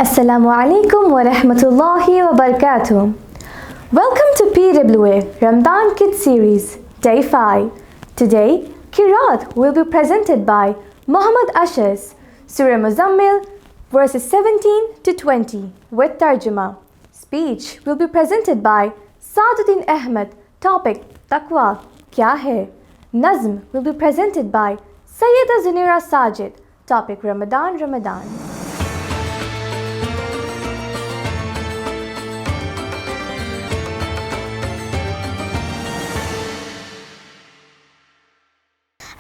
Assalamu alaikum wa rahmatullahi wa barakatuh. Welcome to PWA Ramadan Kids Series, Day 5. Today, Qiraat will be presented by Muhammad Ashas, Surah Muzammil, verses 17 to 20, with Tarjuma. Speech will be presented by Saaduddin Ahmed, topic Taqwa, Kya Hai? Nazm will be presented by Sayyida Zunira Sajid, topic Ramadan, Ramadan.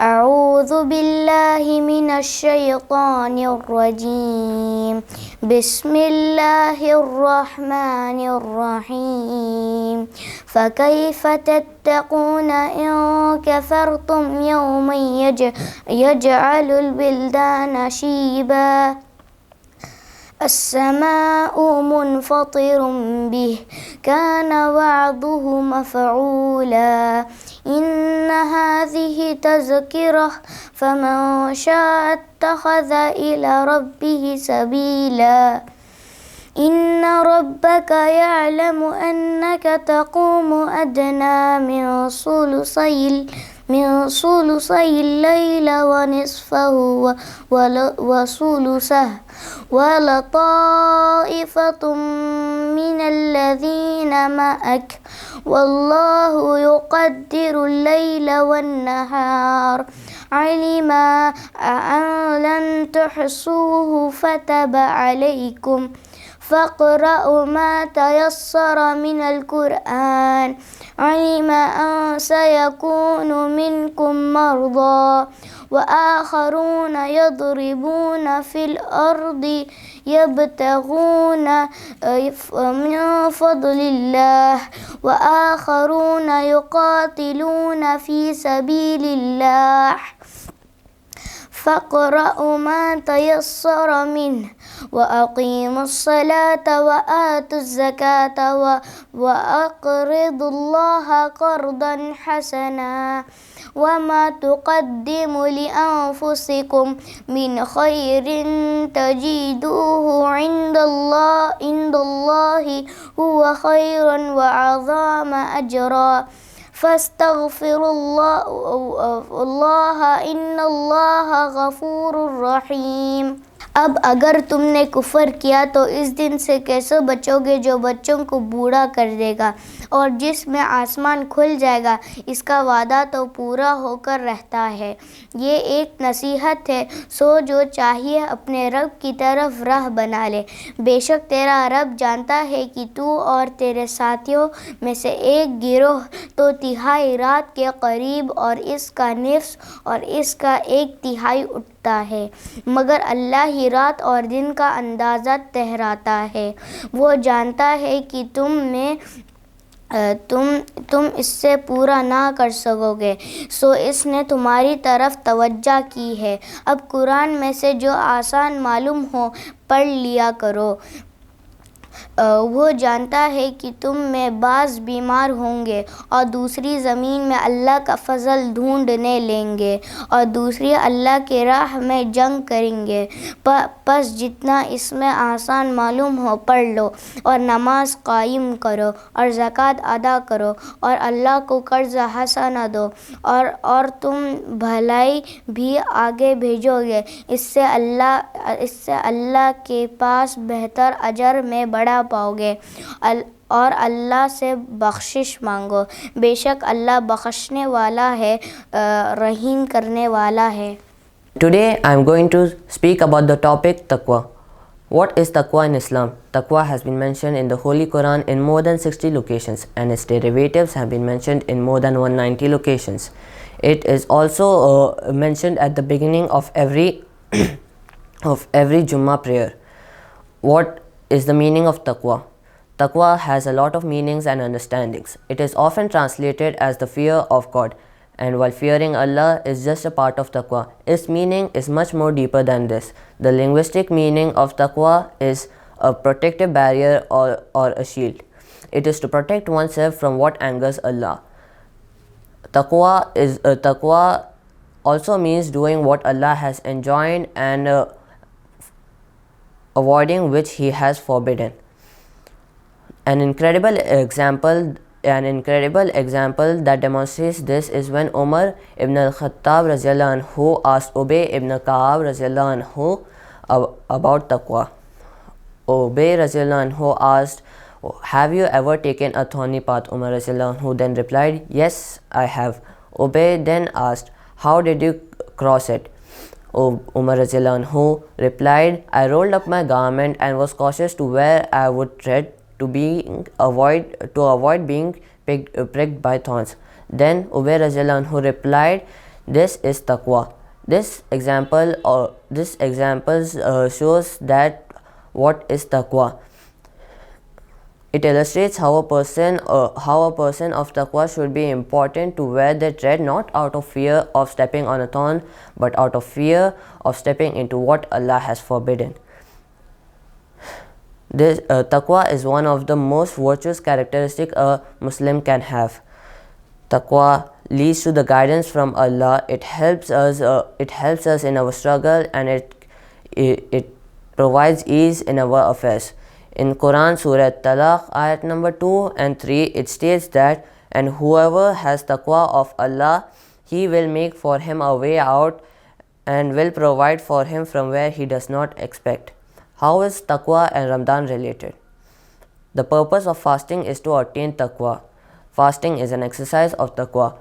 أعوذ بالله من الشيطان الرجيم بسم الله الرحمن الرحيم فكيف تتقون إن كفرتم يوما يجعل البلدان شيبا السماء منفطر به كان وعده مفعولا إن هذه تذكرة فمن شاء اتخذ إلى ربه سبيلا إن ربك يعلم أنك تقوم أدنى من ثلثي الليل ونصفه وثلثه ولطائفة من الذين معك والله يقدر الليل والنهار علم أن لن تحصوه فتب عليكم فاقرأوا ما تيسر من القرآن علم أن سيكون منكم مرضى وآخرون يضربون في الأرض يبتغون من فضل الله وآخرون يقاتلون في سبيل الله فاقرأوا ما تيسر منه وأقيموا الصلاة وآتوا الزكاة وأقرضوا الله قرضا حسنا وما تقدموا لأنفسكم من خير تجدوه عند الله هو خيرا وأعظم أجرا فاستغفروا الله إن الله غफूर रहीम। अब अगर तुमने कुफ़र किया तो इस दिन से कैसे बचोगे जो बच्चों को बूढ़ा कर देगा और जिसमें आसमान खुल जाएगा, इसका वादा तो पूरा होकर रहता है। ये एक नसीहत है, सो जो चाहिए अपने रब की तरफ राह बना ले। बेशक तेरा रब जानता है कि तू और तेरे साथियों में से एक गिरोह तो तिहाई रात के करीब और इसका निफ्स और इसका एक तिहाई उठता है, मगर अल्लाह ही रात और दिन का अंदाज़ा ठहराता है। वो जानता है कि तुम इससे पूरा ना कर सकोगे, सो इसने तुम्हारी तरफ तवज्जो की है। अब कुरान में से जो आसान मालूम हो पढ़ लिया करो। वो जानता है कि तुम में बाज़ बीमार होंगे और दूसरी ज़मीन में अल्लाह का फ़ज़ल ढूंढने लेंगे और दूसरी अल्लाह के राह में जंग करेंगे। बस जितना इसमें आसान मालूम हो पढ़ लो और नमाज कायम करो और ज़कात अदा करो और अल्लाह को कर्ज़ हसना दो और तुम भलाई भी आगे भेजोगे। इससे अल्लाह के पास बेहतर अजर में बढ़ा पाओगे और अल्लाह से बख्शिश मांगो। बेशक अल्लाह बख्शने वाला है, रहीम करने वाला है। Today I am going to speak about the topic Taqwa. What is Taqwa in Islam? Taqwa has been mentioned in the Holy Quran in more than 60 locations and its derivatives have been mentioned in more than 190 locations. It is also mentioned at the beginning of every Jummah prayer. What is the meaning of Taqwa? Taqwa has a lot of meanings and understandings. It is often translated as the fear of God, and while fearing Allah is just a part of Taqwa, its meaning is much more deeper than this. The linguistic meaning of Taqwa is a protective barrier or a shield. It is to protect oneself from what angers Allah. Taqwa also means doing what Allah has enjoined and avoiding which He has forbidden. An incredible example that demonstrates this is when Umar ibn al-Khattab radiallahu anhu asked Ubay ibn Ka'ab radiallahu anhu about taqwa. Ubay radiallahu anhu asked, "Have you ever taken a thorny path?" Umar radiallahu anhu then replied, "Yes, I have." Ubay then asked, "How did you cross it?" Umar radiallahu anhu replied, "I rolled up my garment and was cautious to where I would tread to avoid being pricked by thorns." Then Ubay radiallahu anhu replied, "This is taqwa." This example shows that what is taqwa. It illustrates how a person of taqwa should be important to where they tread, not out of fear of stepping on a thorn, but out of fear of stepping into what Allah has forbidden. This taqwa is one of the most virtuous characteristics a Muslim can have. Taqwa leads to the guidance from Allah. It helps us in our struggle, and it provides ease in our affairs. In Quran, Surah Talaq, ayat number 2 and 3, it states that, "And whoever has taqwa of Allah, He will make for him a way out and will provide for him from where he does not expect." How is taqwa and Ramadan related? The purpose of fasting is to attain taqwa. Fasting is an exercise of taqwa.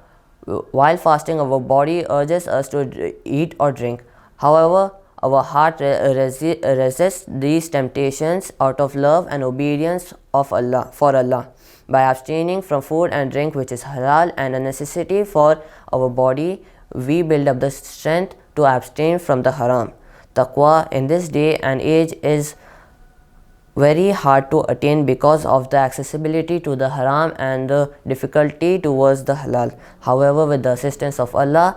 While fasting, our body urges us to eat or drink. However, our heart resists these temptations out of love and obedience for Allah. By abstaining from food and drink which is halal and a necessity for our body, we build up the strength to abstain from the haram. Taqwa in this day and age is very hard to attain because of the accessibility to the haram and the difficulty towards the halal. However, with the assistance of Allah,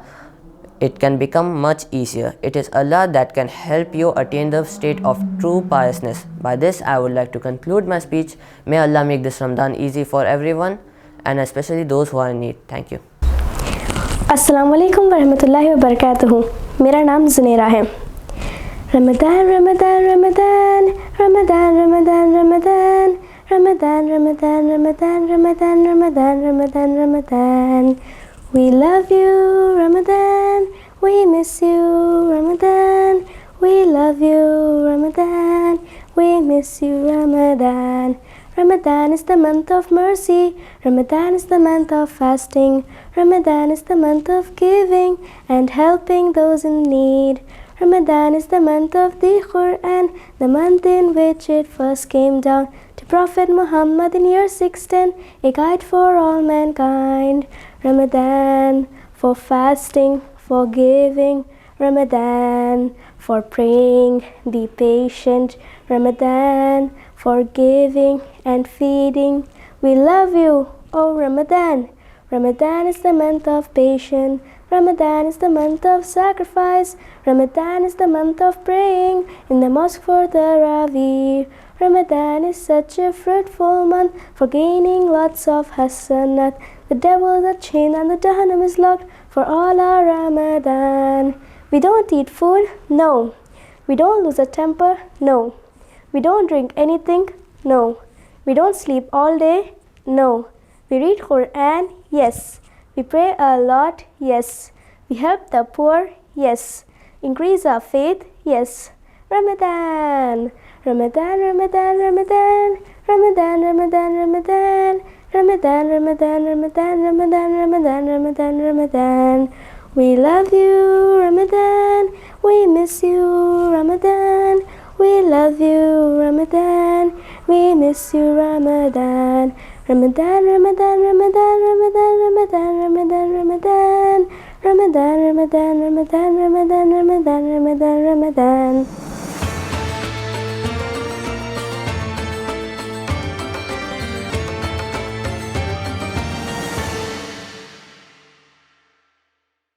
it can become much easier. It is Allah that can help you attain the state of true piousness. By this, I would like to conclude my speech. May Allah make this Ramadan easy for everyone, and especially those who are in need. Thank you. अस्सलामुअलैकुम वरहमतुल्लाहि वबरकातुहू। मेरा नाम ज़ुनेरा है। Ramadan Ramadan Ramadan Ramadan Ramadan Ramadan Ramadan Ramadan Ramadan Ramadan Ramadan Ramadan Ramadan. We love you, Ramadan. We miss you, Ramadan. We love you, Ramadan. We miss you, Ramadan. Ramadan is the month of mercy. Ramadan is the month of fasting. Ramadan is the month of giving and helping those in need. Ramadan is the month of the Quran, the month in which it first came down to Prophet Muhammad in year 610, a guide for all mankind. Ramadan for fasting, for giving. Ramadan for praying, be patient. Ramadan for giving and feeding. We love you, O Ramadan. Ramadan is the month of patience. Ramadan is the month of sacrifice. Ramadan is the month of praying in the mosque for the Ravi. Ramadan is such a fruitful month for gaining lots of hasanat. The devil is chained and the Jahannam is locked for all our Ramadan. We don't eat food? No. We don't lose our temper? No. We don't drink anything? No. We don't sleep all day? No. We read Quran? Yes. We pray a lot? Yes. We help the poor? Yes. Increase our faith? Yes. Ramadan. Ramadan, Ramadan, Ramadan. Ramadan, Ramadan, Ramadan. Ramadan, Ramadan, Ramadan, Ramadan, Ramadan, Ramadan, Ramadan. We love you, Ramadan. We miss you, Ramadan. We love you, Ramadan. We miss you, Ramadan. Ramadan, Ramadan, Ramadan, Ramadan, Ramadan, Ramadan, Ramadan. Ramadan, Ramadan, Ramadan, Ramadan, Ramadan, Ramadan, Ramadan.